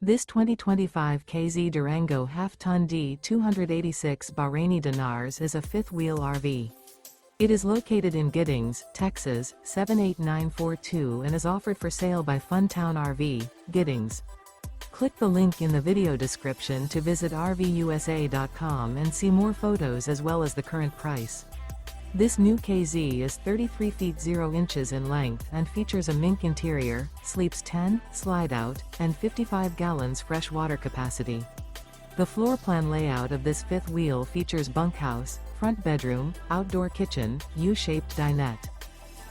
This 2025 K-Z Durango Half-Ton D286 Bahraini dinars is a fifth-wheel RV. It is located in Giddings, Texas, 78942 and is offered for sale by Funtown RV, Giddings. Click the link in the video description to visit RVUSA.com and see more photos as well as the current price. This new K-Z is 33 feet 0 inches in length and features a MINK interior, sleeps 10, slide-out, and 55 gallons fresh water capacity. The floor plan layout of this fifth wheel features bunkhouse, front bedroom, outdoor kitchen, U-shaped dinette.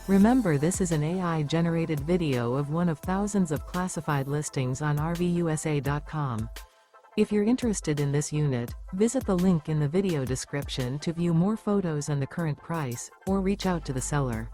Remember, this is an AI-generated video of one of thousands of classified listings on RVUSA.com. If you're interested in this unit, visit the link in the video description to view more photos and the current price, or reach out to the seller.